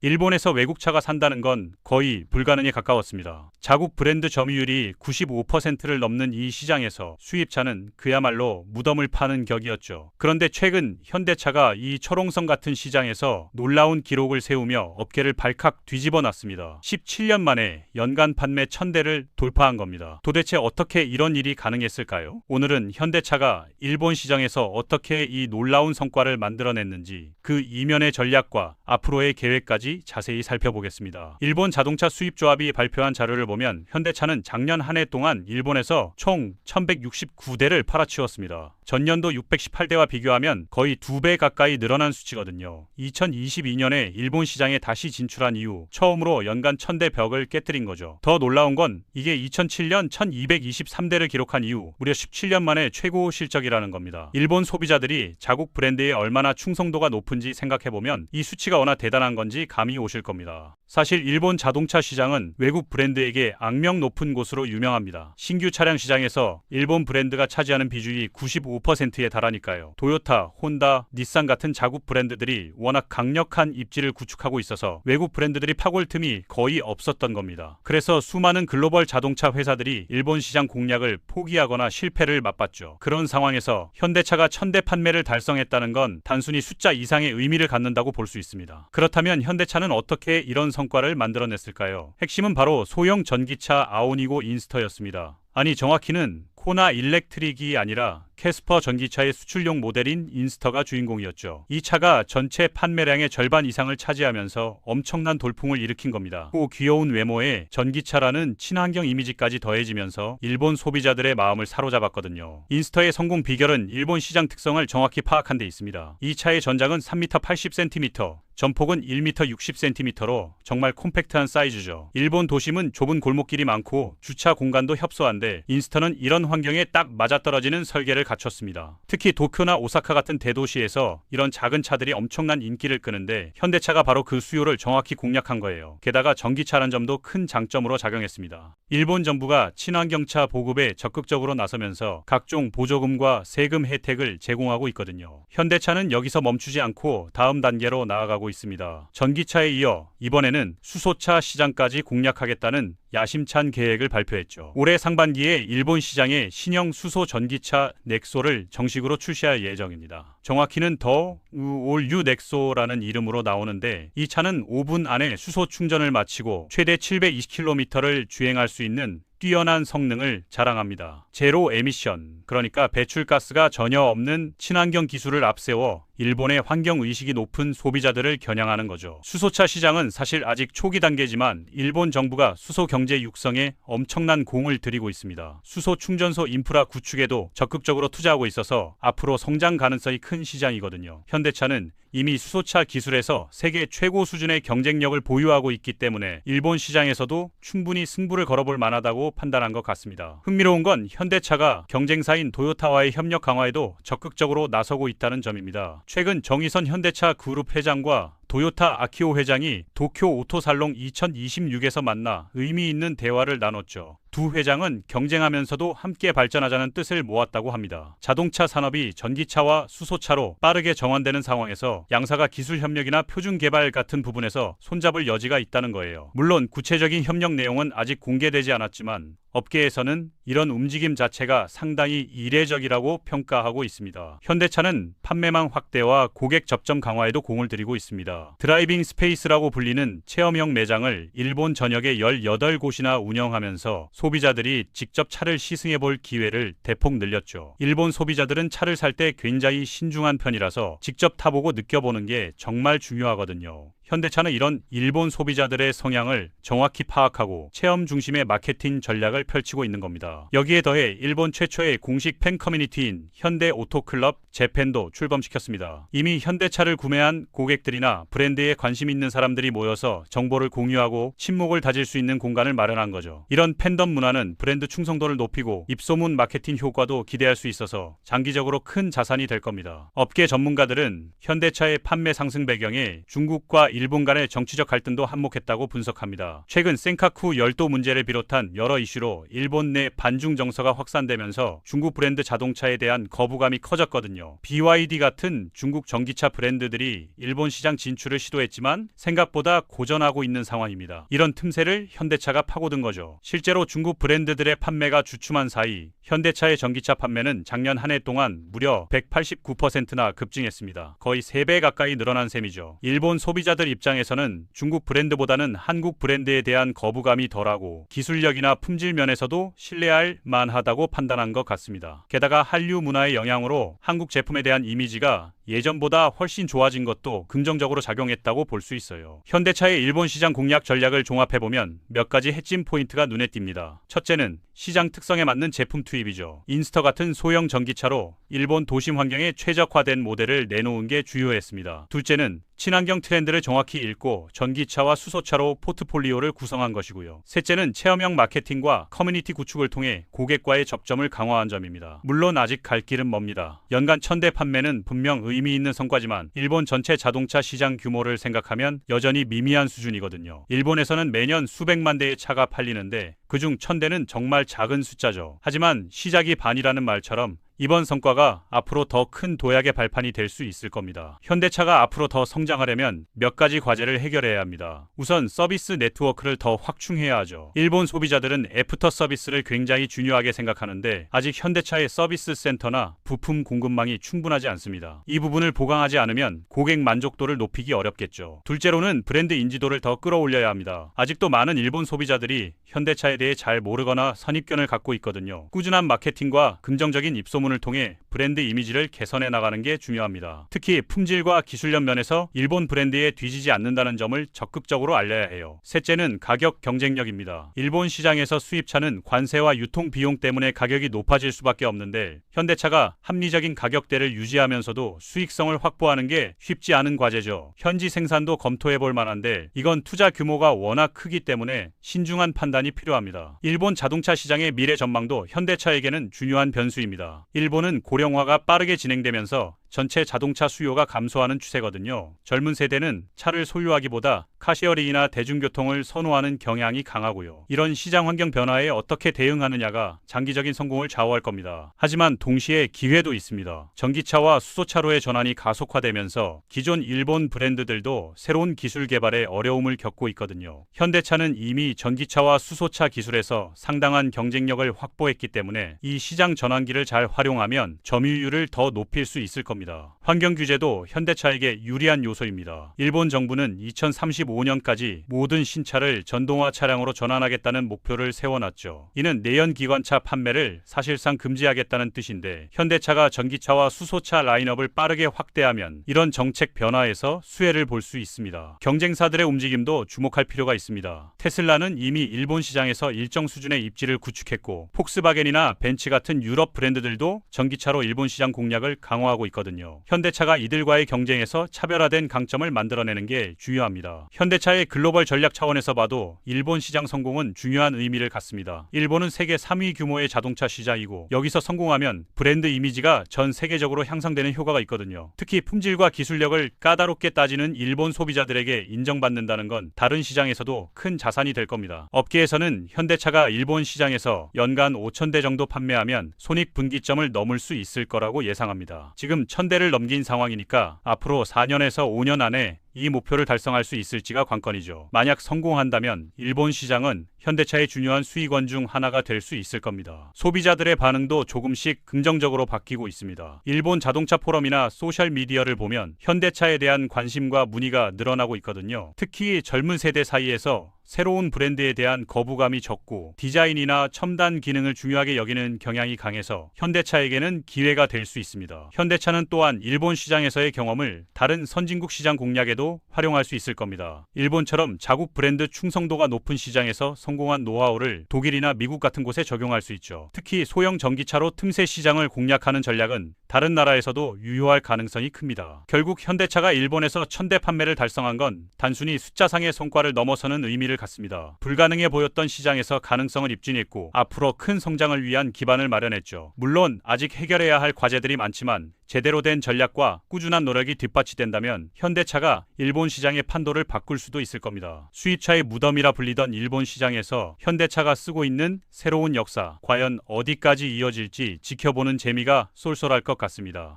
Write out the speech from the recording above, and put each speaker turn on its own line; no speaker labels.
일본에서 외국차가 산다는 건 거의 불가능에 가까웠습니다. 자국 브랜드 점유율이 95%를 넘는 이 시장에서 수입차는 그야말로 무덤을 파는 격이었죠. 그런데 최근 현대차가 이 철옹성 같은 시장에서 놀라운 기록을 세우며 업계를 발칵 뒤집어 놨습니다. 17년 만에 연간 판매 1000대를 돌파한 겁니다. 도대체 어떻게 이런 일이 가능했을까요? 오늘은 현대차가 일본 시장에서 어떻게 이 놀라운 성과를 만들어냈는지 그 이면의 전략과 앞으로의 계획까지 자세히 살펴보겠습니다. 일본 자동차 수입조합이 발표한 자료를 보면 현대차는 작년 한 해 동안 일본에서 총 1169대를 팔아치웠습니다. 전년도 618대와 비교하면 거의 2배 가까이 늘어난 수치거든요. 2022년에 일본 시장에 다시 진출한 이후 처음으로 연간 1000대 벽을 깨뜨린 거죠. 더 놀라운 건 이게 2007년 1223대를 기록한 이후 무려 17년 만에 최고 실적이라는 겁니다. 일본 소비자들이 자국 브랜드에 얼마나 충성도가 높은지 생각해보면 이 수치가 워낙 대단한 건지 감이 오실 겁니다. 사실 일본 자동차 시장은 외국 브랜드에게 악명 높은 곳으로 유명합니다. 신규 차량 시장에서 일본 브랜드가 차지하는 비중이 95%에 달하니까요. 토요타, 혼다, 닛산 같은 자국 브랜드들이 워낙 강력한 입지를 구축하고 있어서 외국 브랜드들이 파골 틈이 거의 없었던 겁니다. 그래서 수많은 글로벌 자동차 회사들이 일본 시장 공략을 포기하거나 실패를 맛봤죠. 그런 상황에서 현대차가 1000대 판매를 달성했다는 건 단순히 숫자 이상의 의미를 갖는다고 볼 수 있습니다. 그렇다면 현대차는 어떻게 이런 성과를 만들어냈을까요? 핵심은 바로 소형 전기차 아오니고 인스터였습니다. 아니 정확히는 코나 일렉트릭이 아니라 캐스퍼 전기차의 수출용 모델인 인스터가 주인공이었죠. 이 차가 전체 판매량의 절반 이상을 차지하면서 엄청난 돌풍을 일으킨 겁니다. 또 귀여운 외모에 전기차라는 친환경 이미지까지 더해지면서 일본 소비자들의 마음을 사로잡았거든요. 인스터의 성공 비결은 일본 시장 특성을 정확히 파악한 데 있습니다. 이 차의 전장은 3m 80cm, 전폭은 1m 60cm로 정말 콤팩트한 사이즈죠. 일본 도심은 좁은 골목길이 많고 주차 공간도 협소한데 인스터는 이런 환경에 딱 맞아떨어지는 설계를 갖췄습니다. 특히 도쿄나 오사카 같은 대도시에서 이런 작은 차들이 엄청난 인기를 끄는데 현대차가 바로 그 수요를 정확히 공략한 거예요. 게다가 전기차라는 점도 큰 장점으로 작용했습니다. 일본 정부가 친환경차 보급에 적극적으로 나서면서 각종 보조금과 세금 혜택을 제공하고 있거든요. 현대차는 여기서 멈추지 않고 다음 단계로 나아가고 있습니다. 전기차에 이어 이번에는 수소차 시장까지 공략하겠다는 야심찬 계획을 발표했죠. 올해 상반기에 일본 시장에 신형 수소 전기차 넥소를 정식으로 출시할 예정입니다. 정확히는 더 올유 넥소라는 이름으로 나오는데 이 차는 5분 안에 수소 충전을 마치고 최대 720km를 주행할 수 있는 뛰어난 성능을 자랑합니다. 제로 에미션, 그러니까 배출가스가 전혀 없는 친환경 기술을 앞세워 일본의 환경의식이 높은 소비자들을 겨냥하는 거죠. 수소차 시장은 사실 아직 초기 단계지만 일본 정부가 수소 경제 육성에 엄청난 공을 들이고 있습니다. 수소 충전소 인프라 구축에도 적극적으로 투자하고 있어서 앞으로 성장 가능성이 큰 시장이거든요. 현대차는 이미 수소차 기술에서 세계 최고 수준의 경쟁력을 보유하고 있기 때문에 일본 시장에서도 충분히 승부를 걸어볼 만하다고 판단한 것 같습니다. 흥미로운 건 현대차가 경쟁사인 도요타와의 협력 강화에도 적극적으로 나서고 있다는 점입니다. 최근 정의선 현대차 그룹 회장과 도요타 아키오 회장이 도쿄 오토살롱 2026에서 만나 의미 있는 대화를 나눴죠. 두 회장은 경쟁하면서도 함께 발전하자는 뜻을 모았다고 합니다. 자동차 산업이 전기차와 수소차로 빠르게 정환되는 상황에서 양사가 기술 협력이나 표준 개발 같은 부분에서 손잡을 여지가 있다는 거예요. 물론 구체적인 협력 내용은 아직 공개되지 않았지만 업계에서는 이런 움직임 자체가 상당히 이례적이라고 평가하고 있습니다. 현대차는 판매망 확대와 고객 접점 강화에도 공을 들이고 있습니다. 드라이빙 스페이스라고 불리는 체험형 매장을 일본 전역에 18곳이나 운영하면서 소비자들이 직접 차를 시승해 볼 기회를 대폭 늘렸죠. 일본 소비자들은 차를 살 때 굉장히 신중한 편이라서 직접 타보고 느껴보는 게 정말 중요하거든요. 현대차는 이런 일본 소비자들의 성향을 정확히 파악하고 체험 중심의 마케팅 전략을 펼치고 있는 겁니다. 여기에 더해 일본 최초의 공식 팬 커뮤니티인 현대 오토클럽 재팬도 출범시켰습니다. 이미 현대차를 구매한 고객들이나 브랜드에 관심 있는 사람들이 모여서 정보를 공유하고 친목을 다질 수 있는 공간을 마련한 거죠. 이런 팬덤 문화는 브랜드 충성도를 높이고 입소문 마케팅 효과도 기대할 수 있어서 장기적으로 큰 자산이 될 겁니다. 업계 전문가들은 현대차의 판매 상승 배경에 중국과 일본 간의 정치적 갈등도 한몫했다고 분석합니다. 최근 센카쿠 열도 문제를 비롯한 여러 이슈로 일본 내 반중 정서가 확산되면서 중국 브랜드 자동차에 대한 거부감이 커졌거든요. BYD 같은 중국 전기차 브랜드들이 일본 시장 진출을 시도했지만 생각보다 고전하고 있는 상황입니다. 이런 틈새를 현대차가 파고든 거죠. 실제로 중국 브랜드들의 판매가 주춤한 사이 현대차의 전기차 판매는 작년 한 해 동안 무려 189%나 급증했습니다. 거의 3배 가까이 늘어난 셈이죠. 일본 소비자들 입장에서는 중국 브랜드보다는 한국 브랜드에 대한 거부감이 덜하고 기술력이나 품질 면에서도 신뢰할 만하다고 판단한 것 같습니다. 게다가 한류 문화의 영향으로 한국 제품에 대한 이미지가 예전보다 훨씬 좋아진 것도 긍정적으로 작용했다고 볼 수 있어요. 현대차의 일본 시장 공략 전략을 종합해보면 몇 가지 핵심 포인트가 눈에 띕니다. 첫째는 시장 특성에 맞는 제품 투입이죠. 인스터 같은 소형 전기차로 일본 도심 환경에 최적화된 모델을 내놓은 게 주요했습니다. 둘째는 친환경 트렌드를 정확히 읽고 전기차와 수소차로 포트폴리오를 구성한 것이고요. 셋째는 체험형 마케팅과 커뮤니티 구축을 통해 고객과의 접점을 강화한 점입니다. 물론 아직 갈 길은 멉니다. 연간 1000대 판매는 분명 의미 있는 성과지만 일본 전체 자동차 시장 규모를 생각하면 여전히 미미한 수준이거든요. 일본에서는 매년 수백만 대의 차가 팔리는데 그중 1000대는 정말 작은 숫자죠. 하지만 시작이 반이라는 말처럼 이번 성과가 앞으로 더 큰 도약의 발판이 될 수 있을 겁니다. 현대차가 앞으로 더 성장하려면 몇 가지 과제를 해결해야 합니다. 우선 서비스 네트워크를 더 확충해야 하죠. 일본 소비자들은 애프터 서비스를 굉장히 중요하게 생각하는데 아직 현대차의 서비스 센터나 부품 공급망이 충분하지 않습니다. 이 부분을 보강하지 않으면 고객 만족도를 높이기 어렵겠죠. 둘째로는 브랜드 인지도를 더 끌어올려야 합니다. 아직도 많은 일본 소비자들이 현대차에 대해 잘 모르거나 선입견을 갖고 있거든요. 꾸준한 마케팅과 긍정적인 입소문을 통해 브랜드 이미지를 개선해 나가는 게 중요합니다. 특히 품질과 기술력 면에서 일본 브랜드에 뒤지지 않는다는 점을 적극적으로 알려야 해요. 셋째는 가격 경쟁력입니다. 일본 시장에서 수입차는 관세와 유통 비용 때문에 가격이 높아질 수밖에 없는데 현대차가 합리적인 가격대를 유지하면서도 수익성을 확보하는 게 쉽지 않은 과제죠. 현지 생산도 검토해 볼 만한데 이건 투자 규모가 워낙 크기 때문에 신중한 판단이 필요합니다. 일본 자동차 시장의 미래 전망도 현대차에게는 중요한 변수입니다. 일본은 고령화가 빠르게 진행되면서 전체 자동차 수요가 감소하는 추세거든요. 젊은 세대는 차를 소유하기보다 카시어링이나 대중교통을 선호하는 경향이 강하고요. 이런 시장 환경 변화에 어떻게 대응하느냐가 장기적인 성공을 좌우할 겁니다. 하지만 동시에 기회도 있습니다. 전기차와 수소차로의 전환이 가속화되면서 기존 일본 브랜드들도 새로운 기술 개발에 어려움을 겪고 있거든요. 현대차는 이미 전기차와 수소차 기술에서 상당한 경쟁력을 확보했기 때문에 이 시장 전환기를 잘 활용하면 점유율을 더 높일 수 있을 겁니다. 환경 규제도 현대차에게 유리한 요소입니다. 일본 정부는 2035년까지 모든 신차를 전동화 차량으로 전환하겠다는 목표를 세워놨죠. 이는 내연 기관차 판매를 사실상 금지하겠다는 뜻인데 현대차가 전기차와 수소차 라인업을 빠르게 확대하면 이런 정책 변화에서 수혜를 볼 수 있습니다. 경쟁사들의 움직임도 주목할 필요가 있습니다. 테슬라는 이미 일본 시장에서 일정 수준의 입지를 구축했고 폭스바겐이나 벤츠 같은 유럽 브랜드들도 전기차로 일본 시장 공략을 강화하고 있거든요. 현대차가 이들과의 경쟁에서 차별화된 강점을 만들어내는 게 중요합니다. 현대차의 글로벌 전략 차원에서 봐도 일본 시장 성공은 중요한 의미를 갖습니다. 일본은 세계 3위 규모의 자동차 시장이고 여기서 성공하면 브랜드 이미지가 전 세계적으로 향상되는 효과가 있거든요. 특히 품질과 기술력을 까다롭게 따지는 일본 소비자들에게 인정받는다는 건 다른 시장에서도 큰 자산이 될 겁니다. 업계에서는 현대차가 일본 시장에서 연간 5,000대 정도 판매하면 손익분기점을 넘을 수 있을 거라고 예상합니다. 지금 1000대를 넘긴 상황이니까 앞으로 4년에서 5년 안에 이 목표를 달성할 수 있을지가 관건이죠. 만약 성공한다면 일본 시장은 현대차의 중요한 수익원 중 하나가 될 수 있을 겁니다. 소비자들의 반응도 조금씩 긍정적으로 바뀌고 있습니다. 일본 자동차 포럼이나 소셜미디어를 보면 현대차에 대한 관심과 문의가 늘어나고 있거든요. 특히 젊은 세대 사이에서 새로운 브랜드에 대한 거부감이 적고 디자인이나 첨단 기능을 중요하게 여기는 경향이 강해서 현대차에게는 기회가 될 수 있습니다. 현대차는 또한 일본 시장에서의 경험을 다른 선진국 시장 공략에도 활용할 수 있을 겁니다. 일본처럼 자국 브랜드 충성도가 높은 시장에서 성공한 노하우를 독일이나 미국 같은 곳에 적용할 수 있죠. 특히 소형 전기차로 틈새 시장을 공략하는 전략은 다른 나라에서도 유효할 가능성이 큽니다. 결국 현대차가 일본에서 1000대 판매를 달성한 건 단순히 숫자상의 성과를 넘어서는 의미를 갖습니다. 불가능해 보였던 시장에서 가능성을 입증했고 앞으로 큰 성장을 위한 기반을 마련했죠. 물론 아직 해결해야 할 과제들이 많지만 제대로 된 전략과 꾸준한 노력이 뒷받침된다면 현대차가 일본 시장의 판도를 바꿀 수도 있을 겁니다. 수입차의 무덤이라 불리던 일본 시장에서 현대차가 쓰고 있는 새로운 역사, 과연 어디까지 이어질지 지켜보는 재미가 쏠쏠할 것 같습니다.